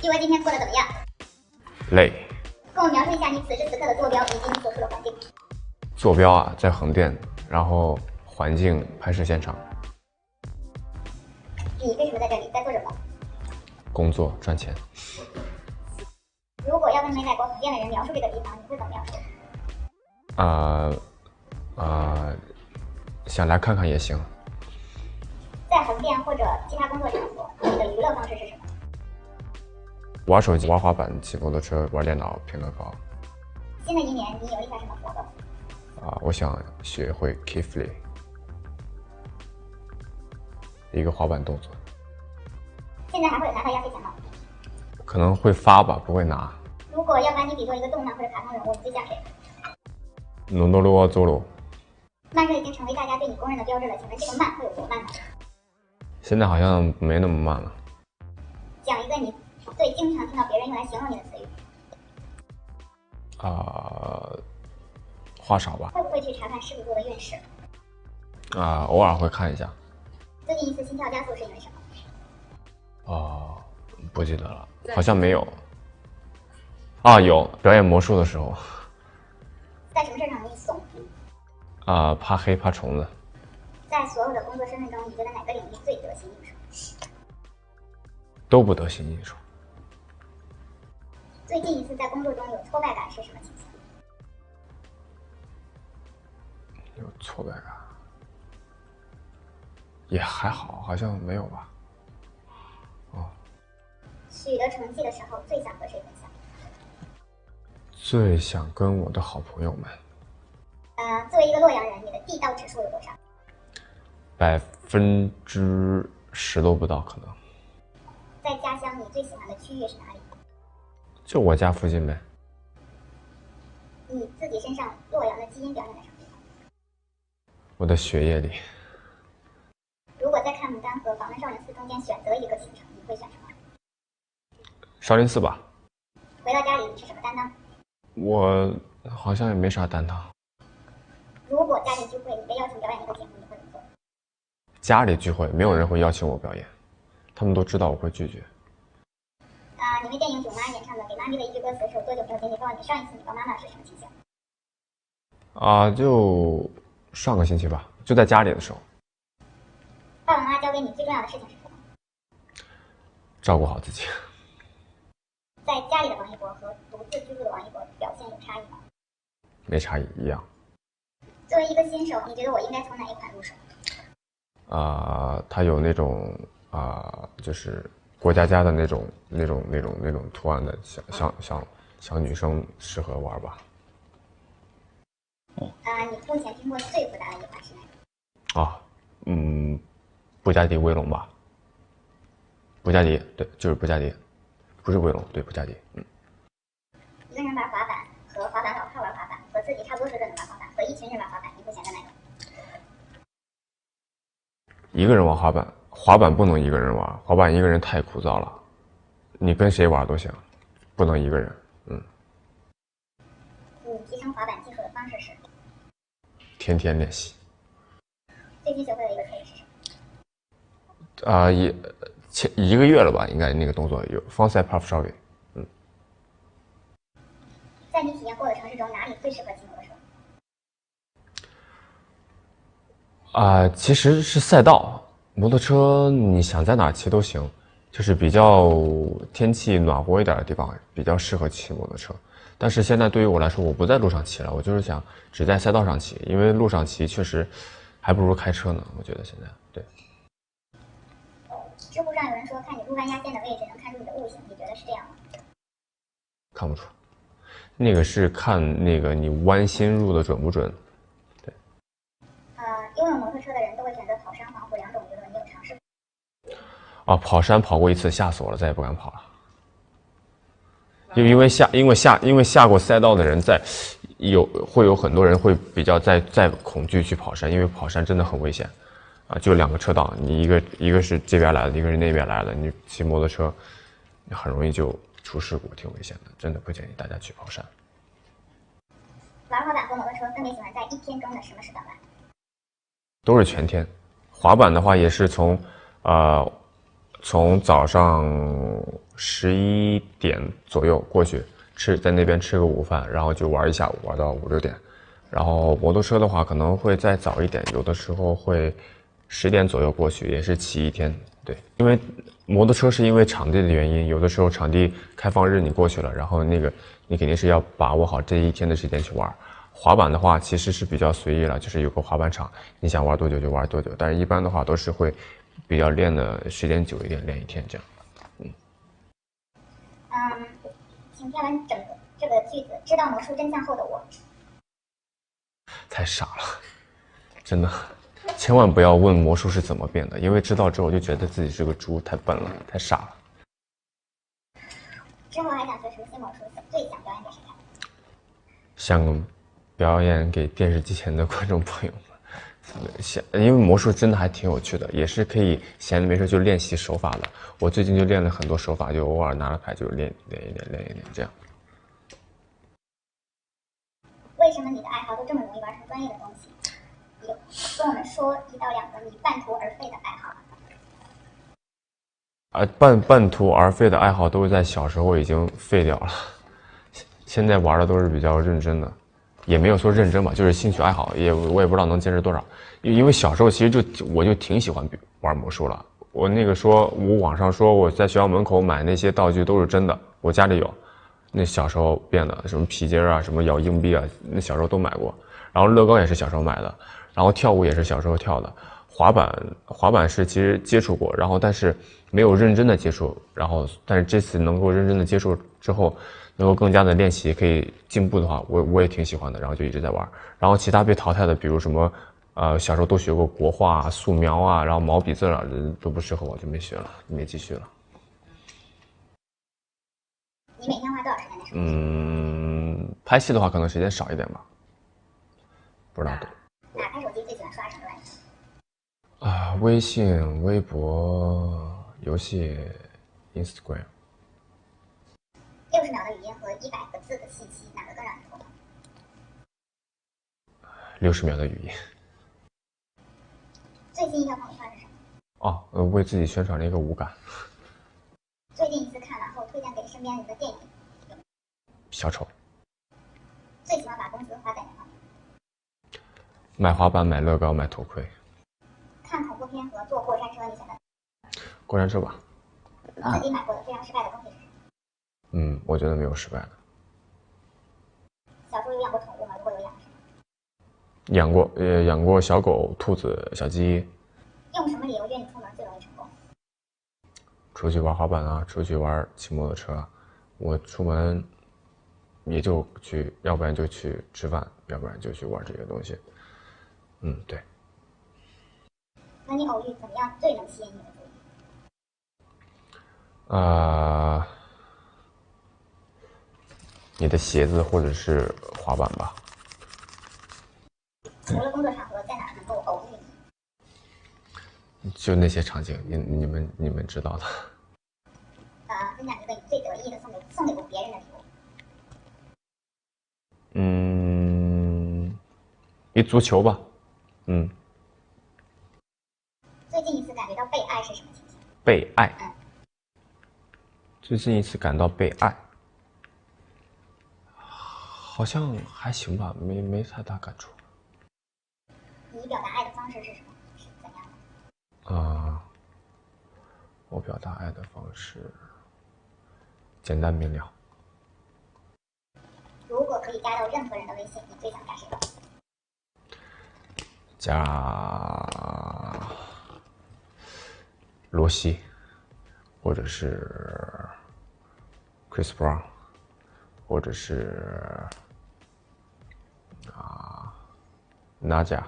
玉哥今天过得怎么样？累。跟我描述一下你此时此刻的坐标以及你所处的环境。坐标啊，在横店，然后环境拍摄现场。你为什么在这里？在做什么？工作赚钱。如果要跟没来过横店的人描述这个地方，你会怎么描述？想来看看也行。在横店或者其他工作场所，你的娱乐方式是什么？玩手机、玩滑板、骑摩托车、玩电脑、拼乐高。新的一年你有立下什么活动？我想学会 kickflip， 一个滑板动作。现在还会有拿到压岁钱吗？可能会发吧，不会拿。如果要把你比作一个动漫或者卡通人物，你最像谁？诺诺罗佐罗。慢热已经成为大家对你公认的标志了，请问这个慢会有多慢呢？现在好像没那么慢了。讲一个你最经常听到别人用来形容你的词语。话少吧。会不会去查看狮子座的运势？偶尔会看一下。最近一次心跳加速是因为什么？不记得了，好像没有。有表演魔术的时候。在什么事上容易怂？怕黑怕虫子。在所有的工作身份中，你觉得哪个领域最得心应手？都不得心应手。最近一次在工作中有挫败感是什么情形？有挫败感也还好，好像没有吧。取得成绩的时候最想和谁分享？最想跟我的好朋友们。作为一个洛阳人，你的地道指数有多少？10%都不到，可能。在家乡，你最喜欢的区域是哪里？就我家附近呗。你自己身上洛阳的基因表现在什么地方？我的血液里。如果在看牡丹和访问少林寺中间选择一个行程，你会选什么？少林寺吧。回到家里，你是什么担当？我好像也没啥担当。如果家庭聚会，你被邀请表演一个节目，你会怎么做？家里聚会，没有人会邀请我表演，他们都知道我会拒绝。你为电影《囧妈》演唱的《给妈咪的一句歌词》是有多久没有经历过？你上一次你抱妈妈是什么情形？就上个星期吧，就在家里的时候。爸爸妈妈教给你最重要的事情是什么？照顾好自己。在家里的王一博和独自居住的王一博表现有差异吗？没差异，一样。作为一个新手，你觉得我应该从哪一款入手？它有那种就是过家家的那种图案的小女生适合玩吧。你目前听过最复杂的一款是哪个？布加迪威龙吧。布加迪，对，就是布加迪，不是威龙，对，布加迪。一个人玩滑板和滑板老炮玩滑板，和自己差不多水准的玩滑板，和一群人玩滑板，你会选择哪个？一个人玩滑板，滑板不能一个人玩，滑板一个人太枯燥了，你跟谁玩都行，不能一个人。你提升滑板技术的方式是？天天练习。最近学会的一个成语是什么？前1个月了吧，应该那个动作有 frontside puff shove。在你体验过的城市中，哪里最适合骑摩托车？其实是赛道，摩托车你想在哪骑都行，就是比较天气暖和一点的地方比较适合骑摩托车。但是现在对于我来说，我不在路上骑了，我就是想只在赛道上骑，因为路上骑确实还不如开车呢，我觉得现在。对。知乎上有人说，看你入弯压线的位置能看出你的悟性，你觉得是这样吗？看不出，那个是看那个你弯心入的准不准。对。拥有摩托车的人都会选择跑山、环湖2种娱乐，你有尝试过？跑山跑过一次，吓死我了，再也不敢跑了。因为下过赛道的人会有很多人会比较在恐惧去跑山，因为跑山真的很危险。就2个车道，你一个是这边来的，一个是那边来的，你骑摩托车很容易就出事故，挺危险的，真的不建议大家去跑山。玩滑板和摩托车分别喜欢在一天中的什么时段玩？都是全天。滑板的话也是从从早上11点左右过去，在那边吃个午饭，然后就玩一下午，玩到5、6点。然后摩托车的话可能会再早一点，有的时候会10点左右过去，也是骑一天。对，因为摩托车是因为场地的原因，有的时候场地开放日你过去了，然后那个你肯定是要把握好这一天的时间去玩。滑板的话其实是比较随意了，就是有个滑板场，你想玩多久就玩多久，但是一般的话都是会比较练的时间久一点，练一天这样。请填完整个这个句子。知道魔术真相后的我，太傻了，真的，千万不要问魔术是怎么变的，因为知道之后就觉得自己是个猪，太笨了，太傻了。之后还想学什么新魔术？最想表演给谁看？想表演给电视机前的观众朋友们，因为魔术真的还挺有趣的，也是可以闲着没事就练习手法的。我最近就练了很多手法，就偶尔拿了牌就练一练这样。为什么你的爱好都这么容易玩成专业的东西？跟我们说1到2个你半途而废的爱好。半途而废的爱好都是在小时候已经废掉了，现在玩的都是比较认真的，也没有说认真吧，就是兴趣爱好，我也不知道能坚持多少。因为小时候其实我就挺喜欢玩魔术了。我那个我网上说我在学校门口买那些道具都是真的，我家里有。那小时候变的什么皮筋啊，什么咬硬币啊，那小时候都买过。然后乐高也是小时候买的，然后跳舞也是小时候跳的。滑板是其实接触过，然后但是没有认真的接触，然后但是这次能够认真的接触之后，能够更加的练习，可以进步的话，我也挺喜欢的，然后就一直在玩。然后其他被淘汰的，比如什么小时候都学过国画啊、素描啊，然后毛笔字啊，都不适合我，就没学了，没继续了。你每天花多少时间在上面？拍戏的话可能时间少一点吧，不知道的。打开手机最喜欢刷什么软件？微信、微博、游戏、Instagram。60秒的语音和100个字的信息，哪个更让你头疼？60秒的语音。最近一条朋友圈是什么？为自己宣传了一个无感。最近一次看完后推荐给身边人的电影？小丑。最喜欢把工资花在哪方面？买滑板、买乐高、买头盔。看恐怖片和坐过山车，你选择？过山车吧。自己买过的非常失败的东西是什么？我觉得没有失败的。小时候有养过宠物吗？如果有养什么？养过小狗、兔子、小鸡。用什么理由约你出门最容易成功？出去玩滑板啊，出去玩骑摩托车啊。我出门也就去，要不然就去吃饭，要不然就去玩这些东西。对。和你偶遇怎么样最能吸引你的注意？你的鞋子或者是滑板吧。除了工作场合，在哪能够偶遇你？就那些场景，你们知道的。分享一个你最得意的送给过别人的礼物。一足球吧。最近一次感觉到被爱是什么情形？被爱。最近一次感到被爱，好像还行吧，没太大感触。你表达爱的方式是什么？是怎样的？我表达爱的方式简单明了。如果可以加到任何人的微信，你最想加谁？加罗西，或者是 Chris Brown， 或者是Naja，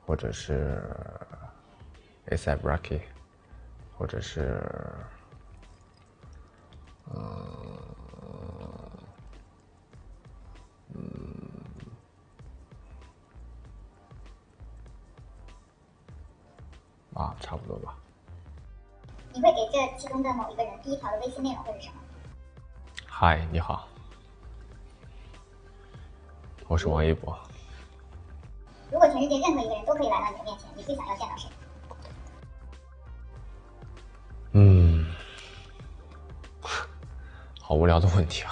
或者是 A$AP Rocky， 或者是差不多吧。你会给这其中的某一个人第一条的微信内容会是什么？嗨，你好，我是王一博。如果全世界任何一个人都可以来到你的面前，你最想要见到谁？嗯，好无聊的问题啊。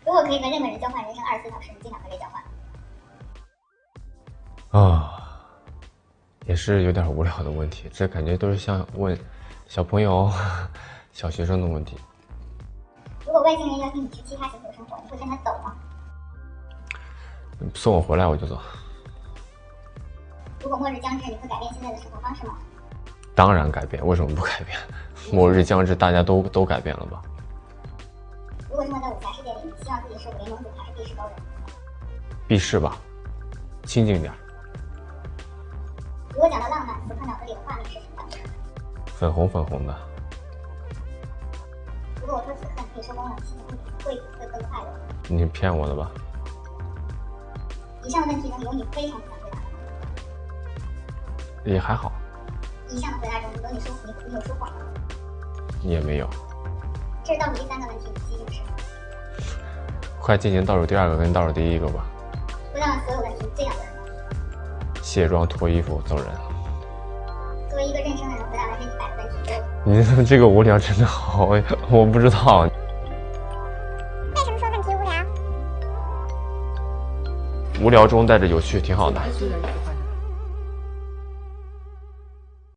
如果可以跟任何人交换人生24小时，你经常和谁交换？啊，也是有点无聊的问题，这感觉都是像问小朋友、小学生的问题。如果外星人邀请你去其他星球生活，你会跟他走吗？送我回来我就走。如果末日将至，你会改变现在的生活方式吗？当然改变，为什么不改变？末日将至，大家都改变了吧？如果生活在武侠世界里，你希望自己是武林盟主还是避世高人？避世吧，清静点。如果讲到浪漫，此刻脑子里的画面是什么样的？粉红粉红的。如果我说此刻你可以收工了，心情会更快乐？你是骗我的吧？以上的问题中有你非常不想回答的吗？也还好。以上的回答中有你有说谎吗？也没有。这是倒数第3个问题，你记住是？快进行倒数第2个跟倒数第1个吧。回答完所有问题，这2个人呢？卸妆脱衣服走人。作为一个认生的人，回答完这100个问题，你这个无聊真的好，我不知道。为什么说问题无聊？无聊中带着有趣，挺好的。